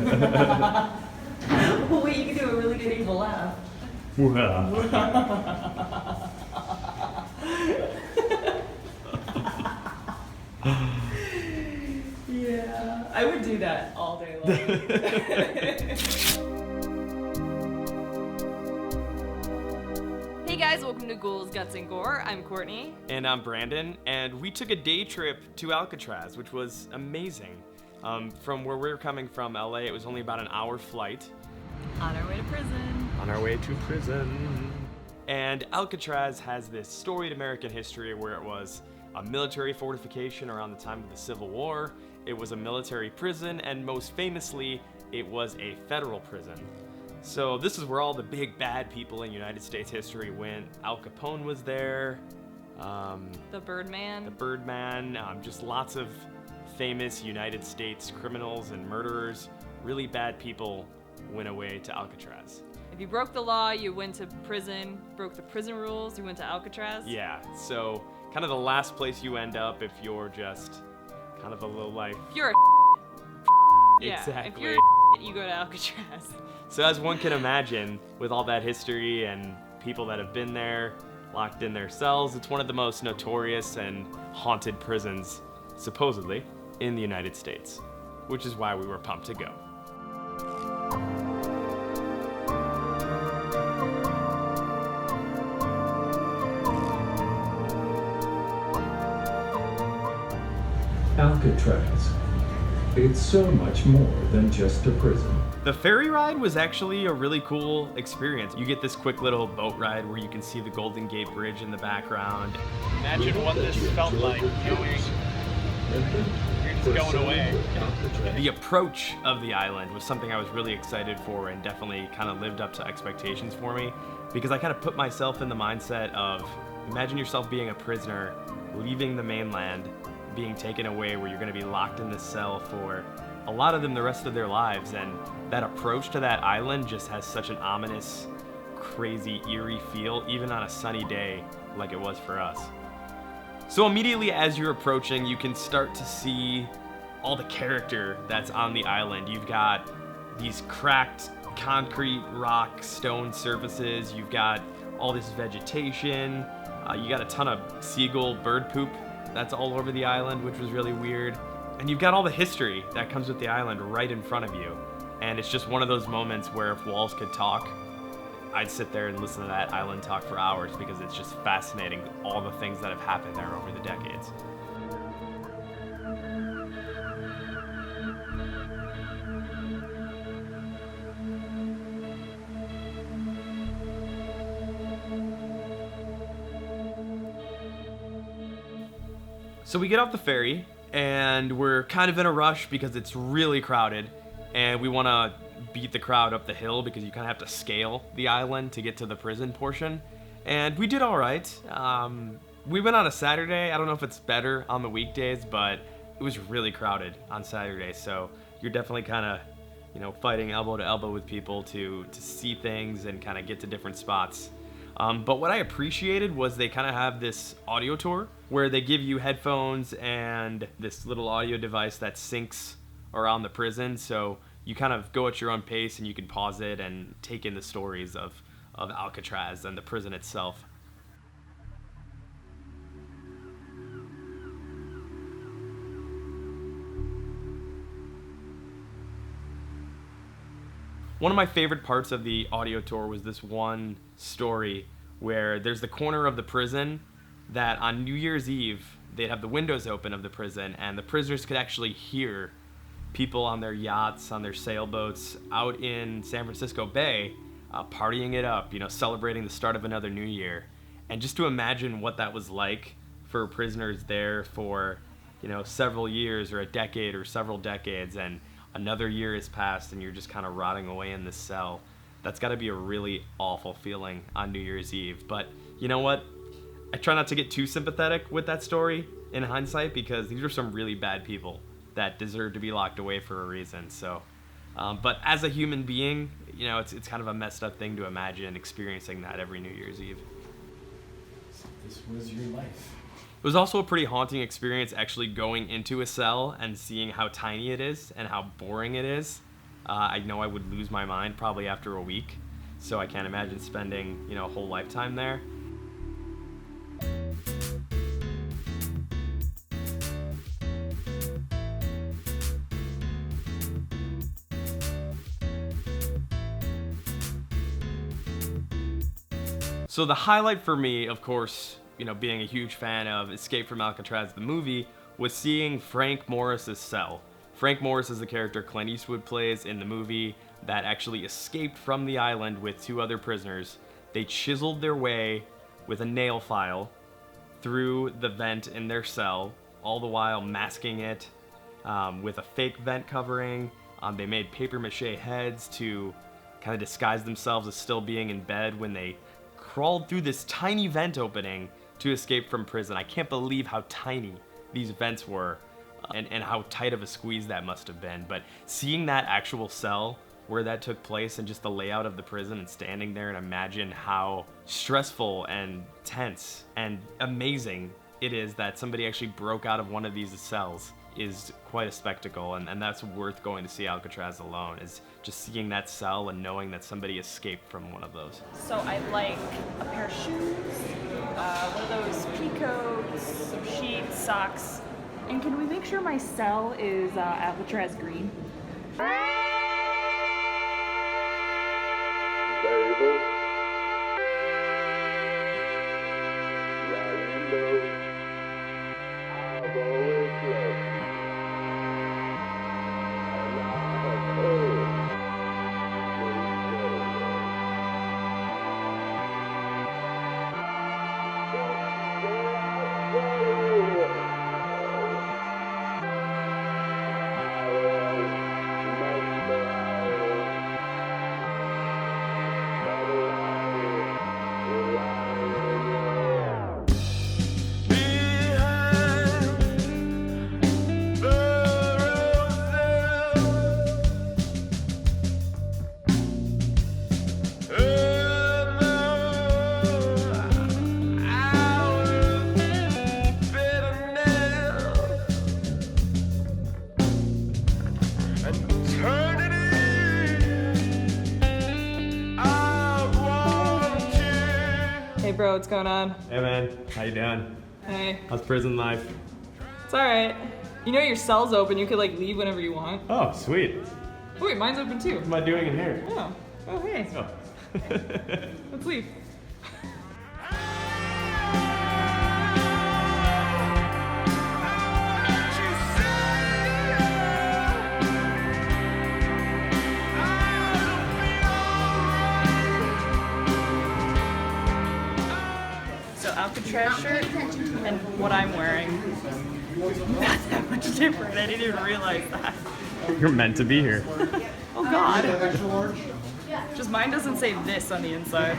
Well, wait, you can do a really good evil laugh. Yeah, I would do that all day long. Hey guys, welcome to Ghouls, Guts, and Gore. I'm Courtney. And I'm Brandon, and we took a day trip to Alcatraz, which was amazing. From where we were coming from, LA, it was only about an hour flight. On our way to prison. On our way to prison. And Alcatraz has this storied American history where it was a military fortification around the time of the Civil War. It was a military prison, and most famously, it was a federal prison. So this is where all the big bad people in United States history went. Al Capone was there. The Birdman. Just lots of famous United States criminals and murderers. Really bad people went away to Alcatraz. If you broke the law, you went to prison. Broke the prison rules, you went to Alcatraz. Yeah, so kind of the last place you end up if you're just kind of a low-life. If you're a yeah, exactly. If you're you go to Alcatraz. So as one can imagine, with all that history and people that have been there, locked in their cells, it's one of the most notorious and haunted prisons, supposedly, in the United States, which is why we were pumped to go. Alcatraz. It's so much more than just a prison. The ferry ride was actually a really cool experience. You get this quick little boat ride where you can see the Golden Gate Bridge in the background. Imagine what this felt like going. You're just going away. The approach of the island was something I was really excited for and definitely kind of lived up to expectations for me, because I kind of put myself in the mindset of, imagine yourself being a prisoner, leaving the mainland, being taken away where you're going to be locked in this cell for a lot of them the rest of their lives, and that approach to that island just has such an ominous, crazy, eerie feel, even on a sunny day like it was for us. So immediately as you're approaching, you can start to see all the character that's on the island. You've got these cracked concrete, rock, stone surfaces. You've got all this vegetation. You got a ton of seagull bird poop that's all over the island, which was really weird. And you've got all the history that comes with the island right in front of you. And it's just one of those moments where if walls could talk, I'd sit there and listen to that island talk for hours, because it's just fascinating, all the things that have happened there over the decades. So we get off the ferry, and we're kind of in a rush because it's really crowded, and we want to beat the crowd up the hill because you kind of have to scale the island to get to the prison portion. And we did all right. We went on a Saturday. I don't know if it's better on the weekdays, but it was really crowded on Saturday. So you're definitely kind of, fighting elbow to elbow with people to see things and kind of get to different spots. But what I appreciated was they kind of have this audio tour where they give you headphones and this little audio device that syncs around the prison. So you kind of go at your own pace and you can pause it and take in the stories of Alcatraz and the prison itself. One of my favorite parts of the audio tour was this one story where there's the corner of the prison that on New Year's Eve, they'd have the windows open of the prison, and the prisoners could actually hear people on their yachts, on their sailboats out in San Francisco Bay, partying it up, celebrating the start of another new year. And just to imagine what that was like for prisoners there for, several years or a decade or several decades, and another year has passed and you're just kind of rotting away in this cell. That's got to be a really awful feeling on New Year's Eve. But you know what? I try not to get too sympathetic with that story in hindsight, because these are some really bad people that deserve to be locked away for a reason. So, but as a human being, it's kind of a messed up thing to imagine experiencing that every New Year's Eve. So this was your life. It was also a pretty haunting experience actually going into a cell and seeing how tiny it is and how boring it is. I know I would lose my mind probably after a week, so I can't imagine spending, you know, a whole lifetime there. So the highlight for me, of course, you know, being a huge fan of Escape from Alcatraz, the movie, was seeing Frank Morris's cell. Frank Morris is the character Clint Eastwood plays in the movie that actually escaped from the island with 2 other prisoners. They chiseled their way with a nail file through the vent in their cell, all the while masking it with a fake vent covering. They made papier-mâché heads to kind of disguise themselves as still being in bed when they crawled through this tiny vent opening to escape from prison. I can't believe how tiny these vents were and how tight of a squeeze that must have been. But seeing that actual cell where that took place and just the layout of the prison and standing there and imagine how stressful and tense and amazing it is that somebody actually broke out of one of these cells is quite a spectacle, and that's worth going to see Alcatraz alone, is just seeing that cell and knowing that somebody escaped from one of those. So I'd like a pair of shoes, one of those pea coats, some sheets, socks. And can we make sure my cell is Alcatraz green? Hey bro, what's going on? Hey man, how you doing? Hey. How's prison life? It's alright. You know your cell's open, you could like leave whenever you want. Oh, sweet. Oh wait, mine's open too. What am I doing in here? Oh hey. Oh. Let's leave. So Alcatraz shirt and what I'm wearing, not that much different. I didn't even realize that. You're meant to be here. Oh God. Just mine doesn't say this on the inside.